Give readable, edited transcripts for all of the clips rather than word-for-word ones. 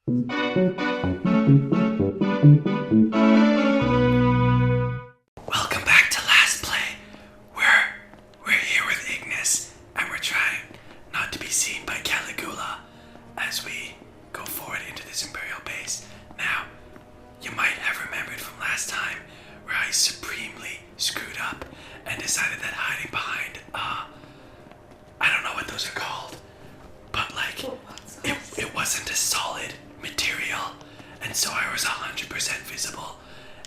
Welcome back to Last Play. We're here with Ignis, and we're trying not to be seen by Caligula as we go forward into this Imperial base. Now, you might have remembered from last time where I supremely screwed up and decided that hiding behind, I don't know what those are called, but like, it wasn't a solid material, and so I was 100% visible.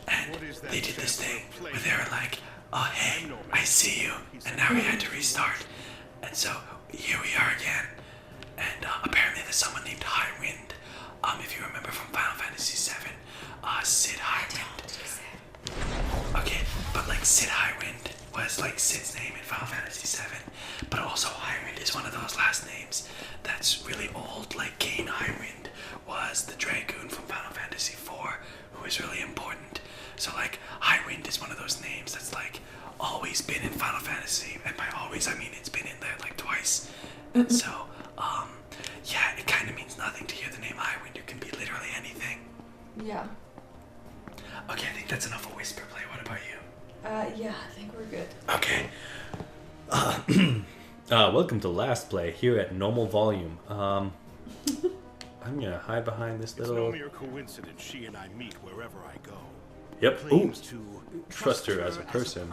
And they did this thing where they were like, oh hey, I see you, and now we had to restart. And so here we are again. And apparently there's someone named Highwind. If you remember from Final Fantasy VII, Sid Highwind. Okay, but like Sid Highwind was like Sid's name in Final Fantasy VII, but also Highwind is one of those last names that's really old. Like Kane Highwind was the Dragoon from Final Fantasy IV, who is really important. So like Highwind is one of those names that's like always been in Final Fantasy, and by always I mean it's been in there like twice. And so yeah, it kind of means nothing to hear the name Highwind. It can be literally anything. Yeah. Okay, I think that's enough of whisper play. What about you? Yeah, I think we're good. Okay. Welcome to Last Play here at normal volume. I'm gonna hide behind this It's little. no mere coincidence she and I meet wherever I go. Yep. Ooh. Claims to Trust her as a person.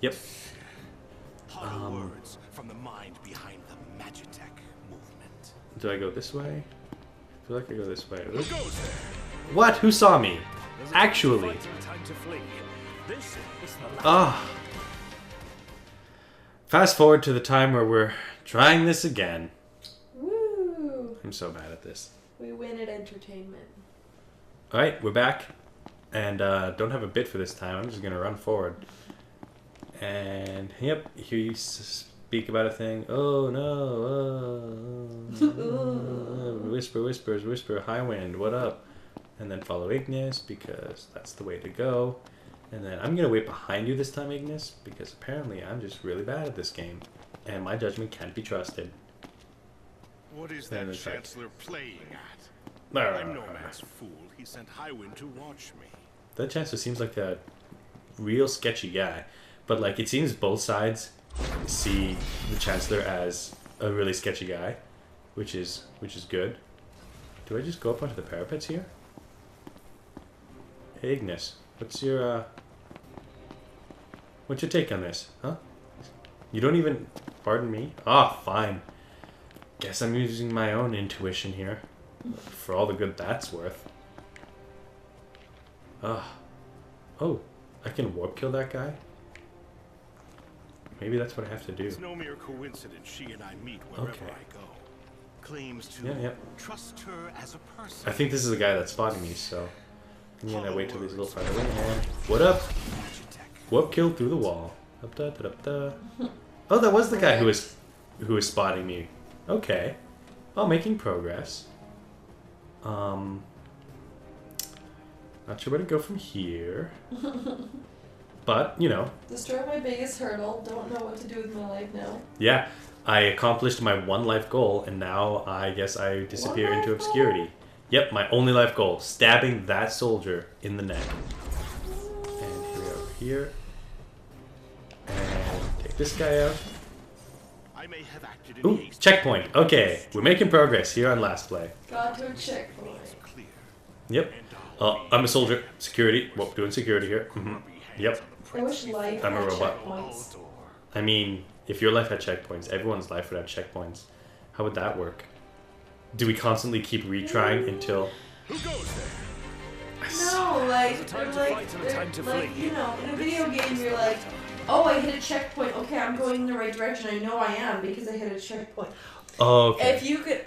Yep. Hollow words from the mind behind the Magitech movement. Do I go this way? I feel like I go this way. Who goes there? What? Who saw me? There's a Actually. fight and time to flee. This is the last. Ah. Fast forward to the time where we're trying this again. Woo! I'm so bad at this. We win at entertainment. Alright, we're back. And don't have a bit for this time. I'm just gonna run forward. And yep, here you speak about a thing. Oh no. Whisper, whispers, whisper, Highwind, what up? And then follow Ignis because that's the way to go. And then I'm gonna wait behind you this time, Ignis, because apparently I'm just really bad at this game. And my judgment can't be trusted. What is Then that it's like- Chancellor playing at? I'm no man's fool. He sent Highwind to watch me. That Chancellor seems like a real sketchy guy. But like it seems both sides see the Chancellor as a really sketchy guy, which is good. Do I just go up onto the parapets here? Hey Ignis, what's your take on this, huh? You don't even pardon me? Ah, fine. Guess I'm using my own intuition here. For all the good that's worth. Oh, I can warp kill that guy? Maybe that's what I have to do. It's no mere coincidence she and I meet wherever Okay. I go. Claims to Yeah. trust her as a person. I think this is the guy that's spotting me, so I'm gonna wait till he's a little farther away. And what up? Magitech. Warp kill through the wall. Up da da da da. Oh, that was the guy who was spotting me. Okay. Oh, making progress. Not sure where to go from here. But, you know, Destroy my biggest hurdle. Don't know what to do with my life now. yeah, I accomplished my one life goal, and now I guess I disappear One into life obscurity. Yep, my only life goal, stabbing that soldier in the neck. And here we are over here. And take this guy out. I may have acted in Ooh, haste. checkpoint. Okay, we're making progress here on Last Play. Got to a checkpoint. Clear. Yep. I'm a soldier. Security. Well, doing security here. Yep. I wish life I'm a had robot. checkpoints. I mean, if your life had checkpoints, everyone's life would have checkpoints. How would that work? Do we constantly keep retrying until... Who goes there? No, like, time to they're fight and a time to like, flee. you know, in a video game you're like, oh, I hit a checkpoint. Okay, I'm going in the right direction. I know I am because I hit a checkpoint. Oh, okay. If you could,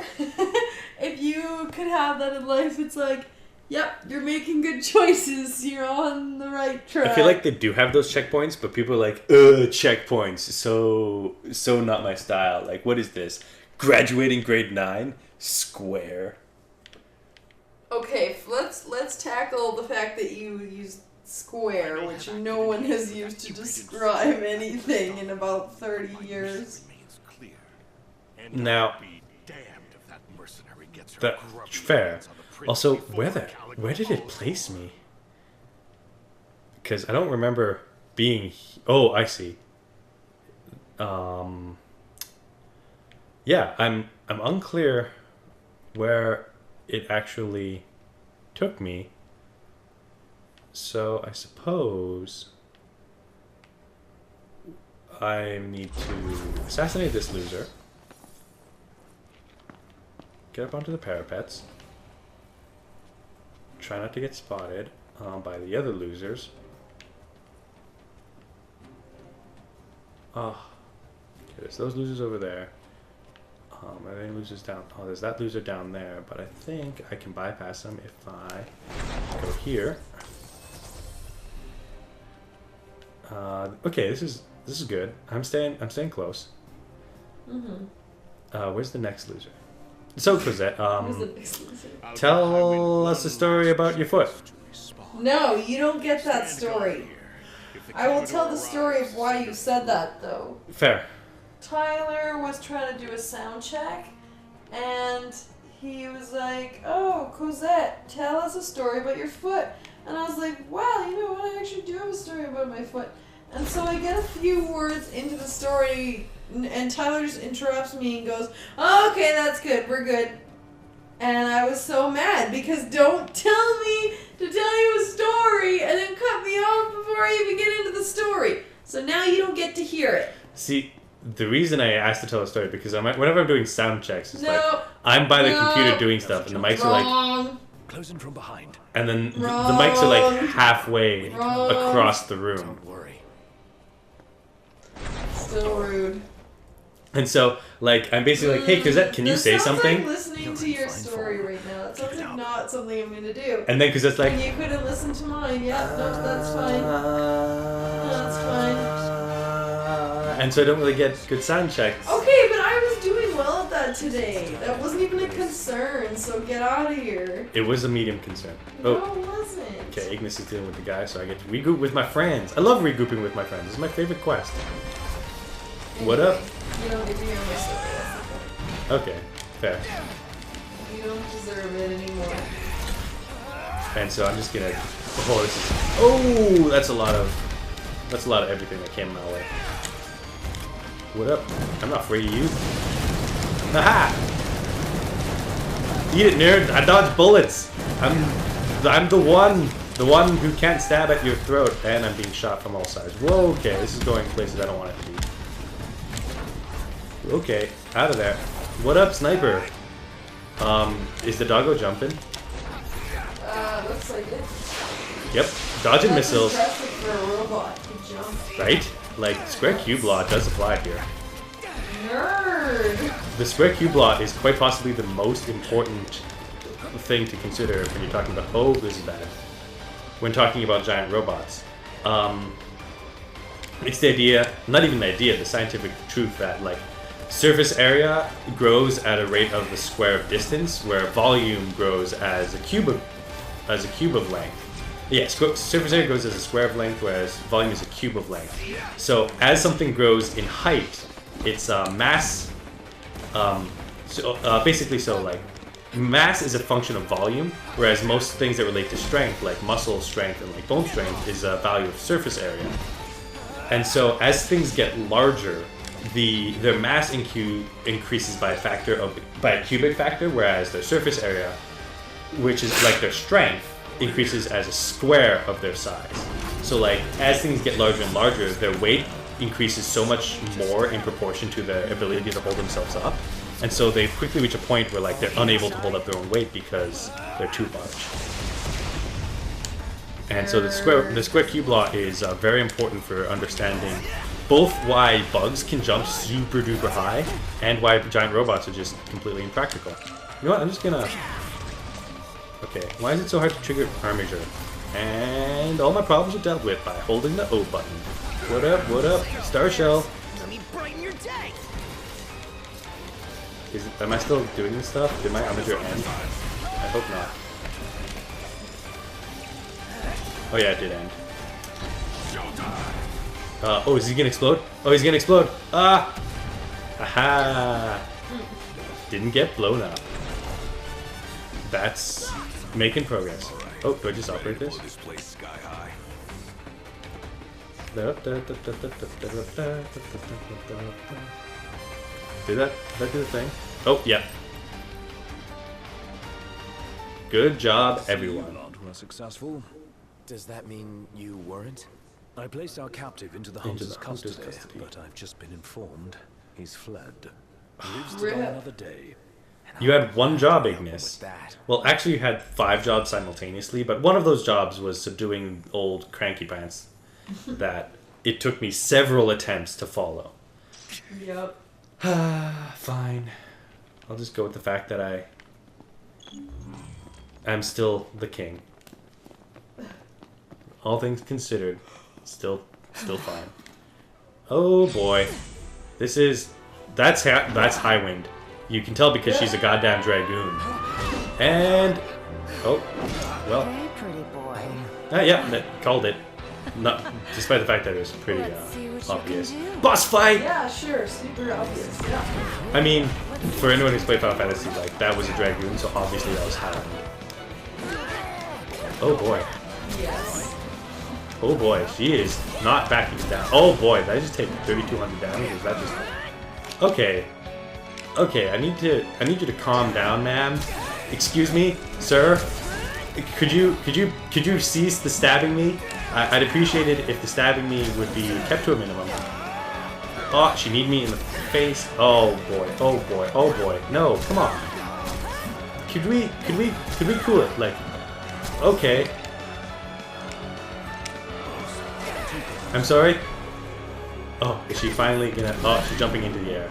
if you could have that in life, it's like, yep, you're making good choices. You're on the right track. I feel like they do have those checkpoints, but people are like, checkpoints. So not my style. Like, what is this? Graduating grade 9? Square. Okay, let's tackle the fact that you used square, which no one has used to describe anything in about 30 years. Remains clear. And Now- I'll be damned if that mercenary gets That fair. Also, where did it place me? Because I don't remember being. Oh, I see. Yeah, I'm unclear where it actually took me. So I suppose I need to assassinate this loser. Get up onto the parapets. Try not to get spotted by the other losers. Oh, okay, there's those losers over there. Are there any losers down? Oh, there's that loser down there, but I think I can bypass them if I go here. Okay, this is good. I'm staying close. Where's the next loser? So Cosette, Who's the next loser? tell us a story about your foot. No, you don't get that story. I will tell the story of why you said that, though. Fair. Tyler was trying to do a sound check, and he was like, "Oh, Cosette, tell us a story about your foot." And I was like, "Wow, you know what? I actually do have a story about my foot." And so I get a few words into the story, and Tyler just interrupts me and goes, "Oh, okay, that's good. We're good." And I was so mad because don't tell me to tell you a story and then cut me off before I even get into the story. So now you don't get to hear it. See, the reason I asked to tell a story because whenever I'm doing sound checks, it's No. like I'm by the computer doing stuff, and the mics are like, Wrong. Closing from behind. and then the Wrong. mics are like halfway Wrong. across the room, Don't worry. Still rude. and so like I'm basically like, "Hey, Cosette, can you This say sounds something?" like listening to your story right now. That sounds like not something I'm gonna do. And then Cosette's like, And you couldn't listen to mine. Yeah, no, that's fine. That's fine. And so I don't really get good sound checks. Okay, but I was doing well at that today. That wasn't even a concern, so get out of here. It was a medium concern. No, Oh, it wasn't. okay. Ignis is dealing with the guy, so I get to regroup with my friends. I love regrouping with my friends. This is my favorite quest. What up? You don't get to hear my story. That's the point. Okay, fair. You don't deserve it anymore. And so I'm just gonna. Oh, this is. Oh, that's a lot of everything that came my way. What up? I'm not afraid of you. Haha! Eat it, nerd! I dodge bullets. I'm the one who can't stab at your throat, and I'm being shot from all sides. Whoa, okay, this is going places I don't want it to be. Okay, out of there. What up, sniper? Is the doggo jumping? Looks like it. Yep, dodging That's missiles. impressive for a robot to jump. Right? Like, square cube law does apply here. Nerd! The square cube law is quite possibly the most important thing to consider when you're talking about, oh, this is bad. When talking about giant robots. It's the idea, not even the idea, the scientific truth that, like, surface area grows at a rate of the square of distance, where volume grows as a cube of length. Yeah, surface area grows as a square of length, whereas volume is a cube of length. So as something grows in height, its mass, like, mass is a function of volume, whereas most things that relate to strength, like muscle strength and like bone strength, is a value of surface area. And so as things get larger, their mass increases by a cubic factor, whereas their surface area, which is like their strength, increases as a square of their size. So like as things get larger and larger, their weight increases so much more in proportion to their ability to hold themselves up. And so they quickly reach a point where like they're unable to hold up their own weight because they're too large. And so the square cube law is very important for understanding both why bugs can jump super duper high and why giant robots are just completely impractical. You know what? I'm just gonna. Okay, why is it so hard to trigger armature? And all my problems are dealt with by holding the O button. What up? What up? Star Shell. Let me brighten your day. Am I still doing this stuff? Did my armature end? I hope not. Oh yeah, it did end. Oh, is he gonna explode? Oh, he's gonna explode! Ah! Aha! Didn't get blown up. That's making progress. Oh, do I just operate this? This place sky high. Did that do the thing? Oh, yeah. Good job, everyone. Lot were successful. Does that mean you weren't? I placed our captive into the Into Hunter's the Hunter's custody, custody. but I've just been informed he's fled. He lives to Rip. die another day. You had one job, What's Ignis. that? Well, actually, you had 5 jobs simultaneously, but one of those jobs was subduing old cranky pants that it took me several attempts to follow. Yep. Fine. I'll just go with the fact that I'm still the king. All things considered, still fine. Oh boy, that's Highwind. You can tell because she's a goddamn dragoon. And oh, well, Hey, pretty boy. yeah, that called it. Not despite the fact that it was pretty Let's see what you obvious. can do. Boss fight. Yeah, sure. Super obvious. Yeah. I mean, for anyone who's played Final Fantasy, like that was a dragoon, so obviously that was Highwind. Oh boy. Yes. Oh boy, she is not backing down. Oh boy, did I just take 3,200 damage? Is that just okay? Okay, I need you to calm down, ma'am. Excuse me, sir. Could you cease the stabbing me? I'd appreciate it if the stabbing me would be kept to a minimum. Oh, she need me in the face. Oh boy, oh boy, oh boy. No, come on. Could we cool it? Like, okay. I'm sorry? Oh, is she finally gonna... Oh, she's jumping into the air.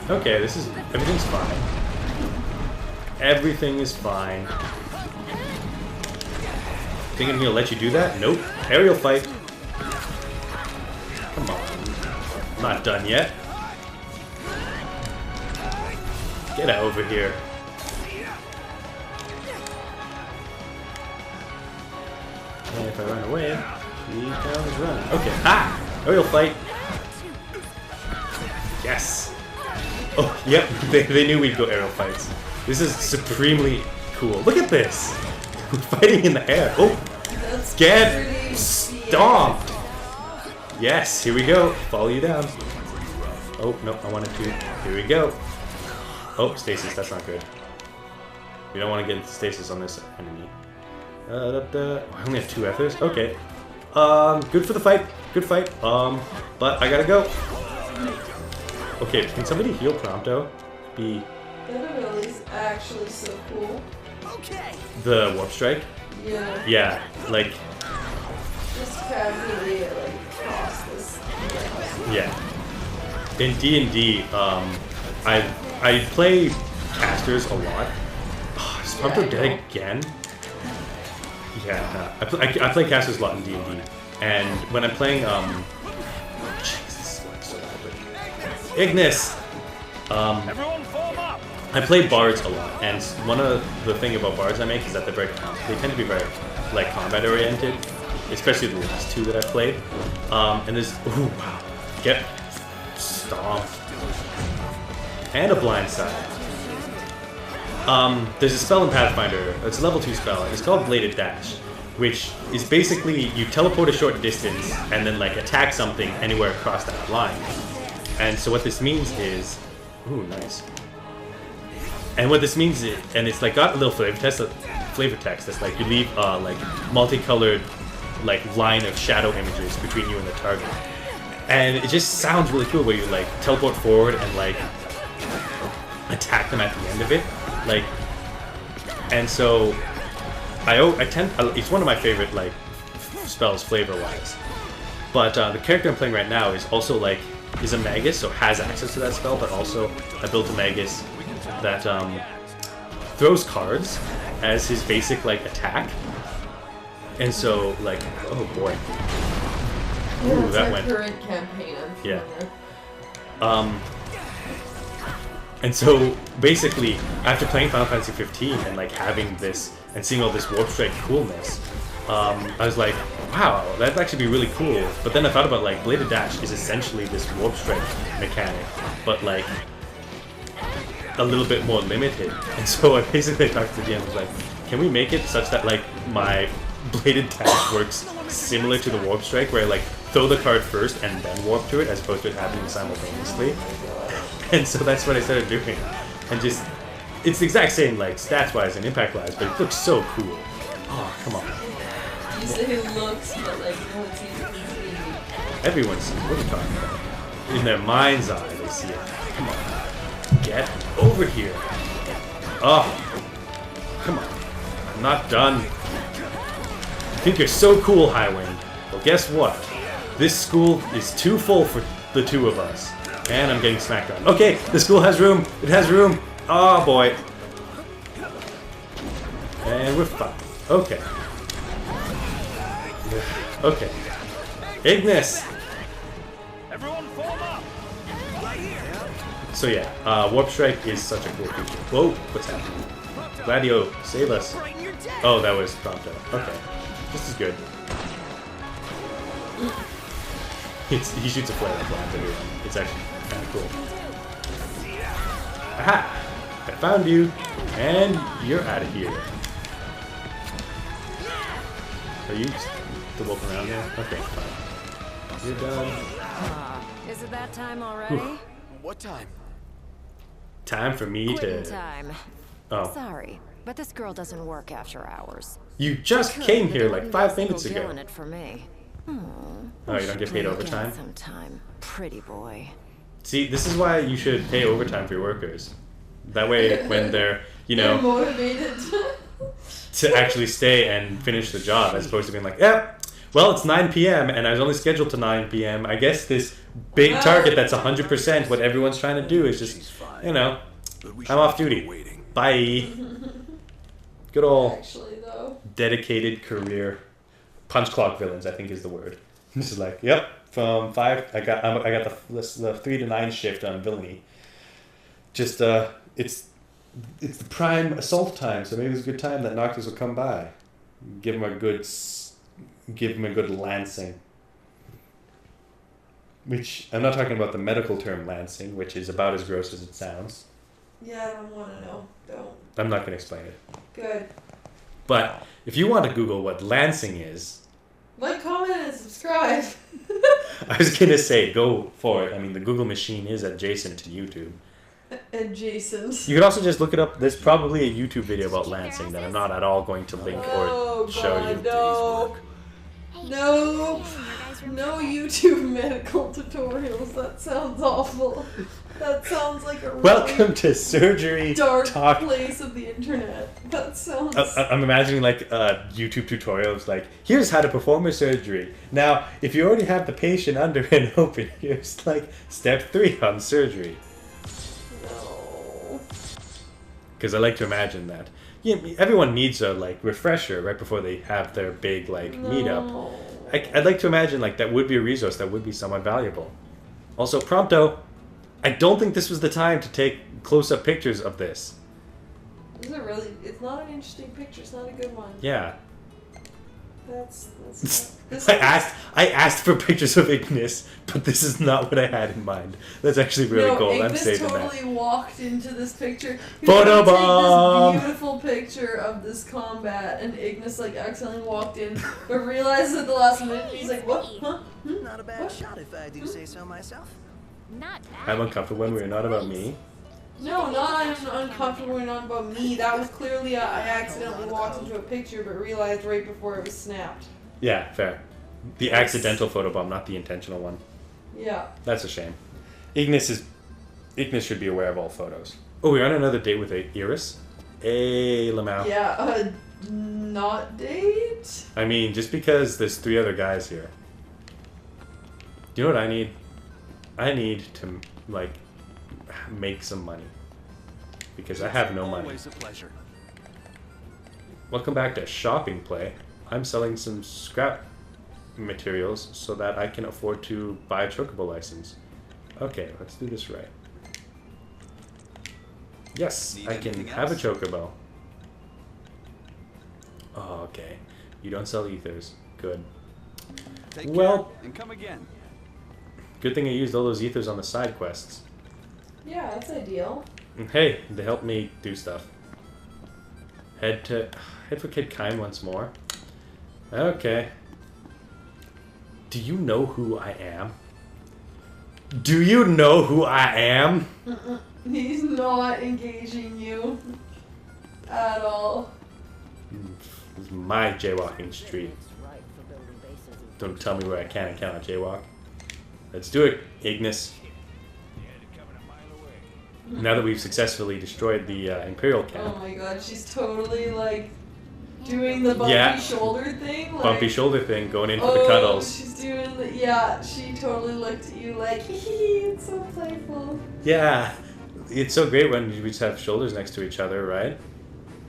Okay, everything's fine. Everything is fine. Think I'm gonna let you do that? Nope. Aerial fight. Come on. I'm not done yet. Get out over here. And if I run away, he comes running. Okay, ha! Aerial fight. Yes. Oh, yep. They knew we'd go aerial fights. This is supremely cool. Look at this. We're fighting in the air. Oh, That's get pretty stomped. Yes, here we go. Follow you down. Oh, no, I wanted to. Here we go. Oh, stasis. That's not good. We don't want to get into stasis on this enemy. I only have 2 ethers. Okay. Good for the fight. Good fight. But I gotta go. Okay, can somebody heal Prompto? Be That ability's actually so cool. the warp strike? Yeah. Yeah, like Just casually like cross this. yeah. In D&D, I play casters a lot. Oh, is Prompto Yeah, I dead know. again? Yeah, I play casters a lot in D&D, and when I'm playing Jesus, I'm so bad. Ignis. Everyone form up! I play bards a lot, and one of the thing about bards I make is that they tend to be very like combat oriented, especially the last 2 that I've played. And there's ooh wow, get stomped and a blind side. There's a spell in Pathfinder. It's a level 2 spell. It's called Bladed Dash, which is basically you teleport a short distance and then like attack something anywhere across that line. And so what this means is, ooh, nice. And what this means is, and it's like got a little flavor text that's like you leave like multicolored like line of shadow images between you and the target. And it just sounds really cool where you like teleport forward and like attack them at the end of it. Like, and so it's one of my favorite like spells flavor-wise. But the character I'm playing right now is also like is a magus, so has access to that spell. But also, I built a magus that throws cards as his basic like attack. And so like, oh boy, Yeah, ooh, that's that our went. current campaign. I'm Yeah. familiar. And so basically, after playing Final Fantasy 15 and like having this and seeing all this warp strike coolness, I was like, wow, that'd actually be really cool. But then I thought about like Bladed Dash is essentially this warp strike mechanic, but like a little bit more limited. And so I basically talked to the GM, was like, can we make it such that like my bladed dash works similar to the warp strike, where I like throw the card first and then warp to it, as opposed to it happening simultaneously. And so that's what I started doing. And just, it's the exact same like stats wise and impact wise, but it looks so cool. Oh, come on. You say it looks, but like, no, it's easy. Everyone sees what are you talking about. In their mind's eye, they see it. Come on. Get over here. Oh. Come on. I'm not done. You think you're so cool, Highwind. Well, guess what? This school is too full for the two of us. And I'm getting smacked on. Okay, the school has room. It has room. Oh, boy. And we're fine. Okay. Okay. Ignis! Everyone form up! So yeah, Warp Strike is such a cool feature. Whoa, what's happening? Gladio, save us. Oh, that was Prompto. Okay. This is good. He shoots a flare that blinds everyone. It's actually kind of cool. Aha! I found you, and you're out of here. Are you still walking around there? Okay, fine. You're done. Is it that time already? What time? Time for me Quitting to... time. Oh. Sorry, but this girl doesn't work after hours. You just Could, came but here there like wouldn't 5 be a minutes single ago. deal in it for me. Oh, you don't get paid overtime? Sometime, pretty boy. See, this is why you should pay overtime for your workers. That way, when they're, you They're know, motivated. to actually stay and finish the job, as opposed to being like, yep, well, it's 9 p.m. and I was only scheduled to 9 p.m. I guess this big target that's 100% what everyone's trying to do is just, you know, I'm off duty. Bye. Good old Actually, though. dedicated career. Punch clock villains, I think, is the word. This is like, yep, from 5, I got the 3 to 9 shift on villainy. Just it's the prime assault time, so maybe it's a good time that Noctis will come by, give him a good lancing. Which I'm not talking about the medical term lancing, which is about as gross as it sounds. Yeah, I don't want to know. Don't. I'm not going to explain it. Good. But if you want to Google what lancing is, Like, comment, and subscribe. I was going to say go for it. I mean, the Google machine is adjacent to YouTube. Adjacent. You could also just look it up. There's probably a YouTube video about lancing that I'm not at all going to link or show you. No. Nope. No YouTube medical tutorials. That sounds awful. That sounds like a really Welcome to surgery dark talk. place of the internet. That sounds. I'm imagining like YouTube tutorials like, here's how to perform a surgery. Now, if you already have the patient under and open, here's like step 3 on surgery. No. Because I like to imagine that. Yeah, everyone needs a like refresher right before they have their big like meetup. No. I'd like to imagine like that would be a resource that would be somewhat valuable. Also, Prompto, I don't think this was the time to take close-up pictures of this. This is a really. It's not an interesting picture. It's not a good one. Yeah. That's this I asked for pictures of Ignis, but this is not what I had in mind. That's actually really no, cool. I'm Ignis saving totally that. walked into this picture. He Photo was gonna bomb! take this beautiful picture of this combat, and Ignis like accidentally walked in, but realized at the last minute, he's like, "What? Huh? Not a bad What? shot if I do say so myself. Not bad. I'm uncomfortable when we're not about me. No, not I'm uncomfortable. Not about me. That was clearly I accidentally walked into a picture, but realized right before it was snapped. Yeah, fair. The accidental photobomb, not the intentional one. Yeah. That's a shame. Ignis should be aware of all photos. Oh, we're on another date with Iris. Hey, Lamau. Yeah. Not date. I mean, just because there's 3 other guys here. Do you know what I need? I need to, like, make some money. Because I have no money. Always a pleasure. Welcome back to Shopping Play. I'm selling some scrap materials so that I can afford to buy a Chocobo license. Okay, let's do this right. Yes, Need I can anything have a else? Chocobo. Oh, okay. You don't sell ethers. Good. Take Well- care and come again. Good thing I used all those ethers on the side quests. Yeah, that's ideal. Hey, they helped me do stuff. Head for Kid Kime once more. Okay. Do you know who I am? Do you know who I am? He's not engaging you at all. It's my jaywalking street. Don't tell me where I can and cannot jaywalk. Let's do it, Ignis. Now that we've successfully destroyed the Imperial camp. Oh my god, she's totally like doing the bumpy Yeah. shoulder thing. Like, Bumpy shoulder thing, going in for the cuddles. She's doing the, yeah, she totally looked at you like, hee hee, it's so playful. Yeah. It's so great when we just have shoulders next to each other, right?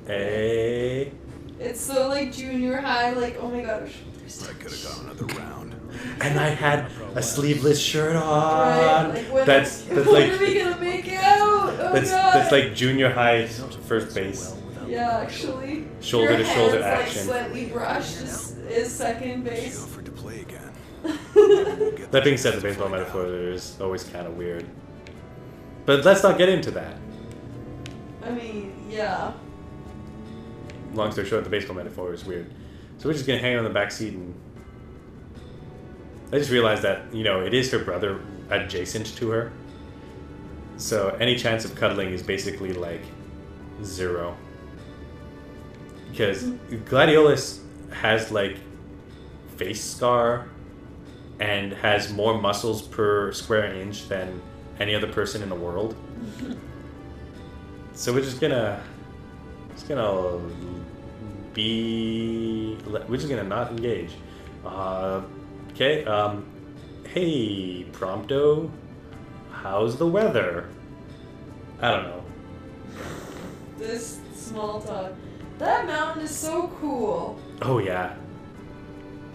Hey. It's so like junior high, like, oh my god, her shoulders I could have gone another round. And I had a sleeveless shirt on. Right, like when, That's when like are we gonna make out? Oh god. that's like junior high first base. Yeah, actually. Shoulder Your to shoulder hands, action. Like slightly brushed is second She base. offered to play again. That being said, the baseball metaphor is always kind of weird. But let's not get into that. I mean, yeah. Long story short, the baseball metaphor is weird. So we're just gonna hang on the back seat, and I just realized that, you know, it is her brother adjacent to her. So any chance of cuddling is basically like 0. Because Gladiolus has like face scar and has more muscles per square inch than any other person in the world. So we're just gonna not engage. Okay, hey, Prompto, how's the weather? I don't know. This small talk. That mountain is so cool. Oh yeah.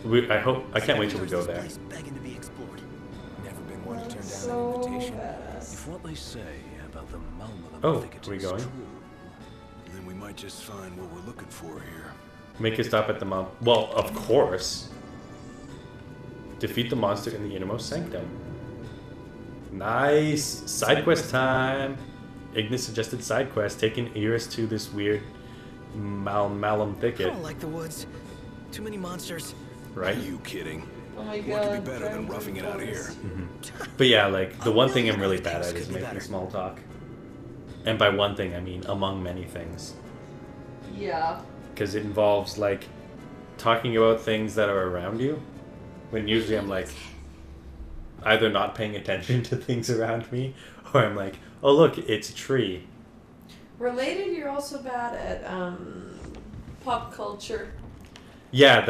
I can't wait till we go there. Place begging to be explored. Never been one to turn down So an invitation. badass. If what they say about the Malmala Oh, thicket are we is going? true, Then we might just find what we're looking for here. Make a stop at the mom. Well, of course. Defeat the monster in the innermost sanctum. Nice side quest time. Ignis suggested side quest, taking Iris to this weird Malum I thicket, don't like the woods. Too many monsters. right? Are you kidding? Oh my What god. could be better than roughing it out here? But yeah, like the A one thing million I'm really other bad things at is could be making better. small talk. And by one thing, I mean among many things. Yeah. Because it involves like talking about things that are around you, when usually I'm like either not paying attention to things around me, or I'm like, oh look, it's a tree. Related, you're also bad at pop culture. Yeah,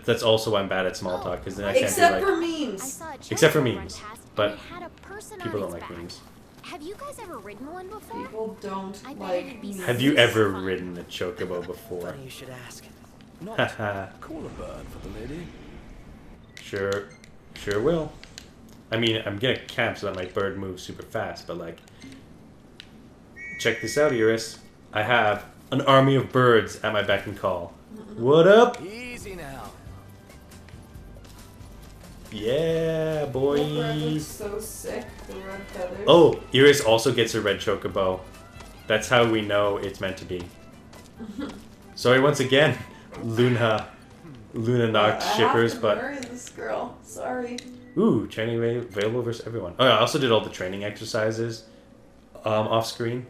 that's also why I'm bad at small talk, because then I can't Except be for like, memes. I saw a Except for chocobo run memes, past, but and it had a person people on don't its like back. memes. Have you guys ever ridden one before? People don't I bet like it'd be memes. Have you ever Fun. ridden a chocobo before? Funny you should ask. not Haha, call a bird for the lady. sure will. I mean, I'm gonna camp so that my bird moves super fast, but like, check this out, Iris. I have an army of birds at my beck and call. What up? Easy now. Yeah, The bird looks boys. so sick. The red feathers. Oh, Iris also gets a red chocobo. That's how we know it's meant to be. Sorry once again, Luna Noct shippers, I have to but marry this girl. Sorry. ooh, training available versus everyone. Oh, yeah, I also did all the training exercises off screen,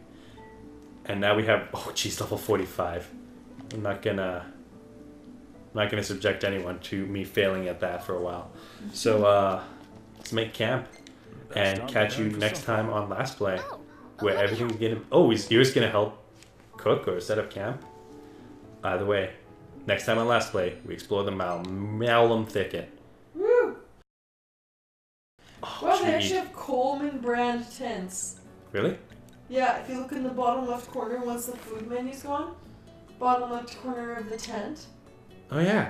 and now we have level 45. I'm not gonna subject anyone to me failing at that for a while. So let's make camp and catch you next time on Last Play, where everything's gonna. Oh, is Iris gonna help cook or set up camp? Either way, next time on Last Play, we explore the Malum thicket. Woo! Oh, Well, they should we actually eat- have Coleman brand tents. Really? Yeah, if you look in the bottom left corner once the food menu's gone, bottom left corner of the tent. Oh yeah.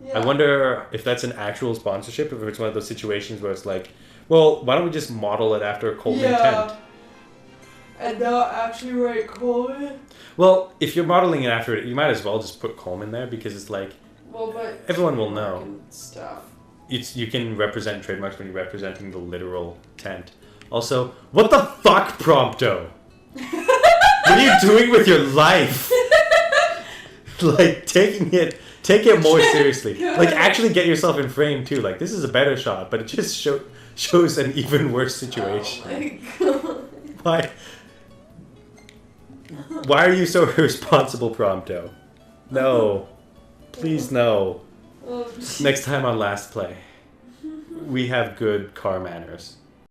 Yeah. I wonder if that's an actual sponsorship, or if it's one of those situations where it's like, well, why don't we just model it after a Coleman tent? And not actually write Coleman. Well, if you're modeling it after it, you might as well just put Coleman there, because it's like, Well, but everyone will know. and stuff. you can represent trademarks when you're representing the literal tent. Also, what the fuck, Prompto? What are you doing with your life? Like, take it more seriously. Like, actually get yourself in frame, too. Like, this is a better shot, but it just shows an even worse situation. Oh my god. Why are you so irresponsible, Prompto? No. Please, no. Oh, Next time on Last Play, we have good car manners.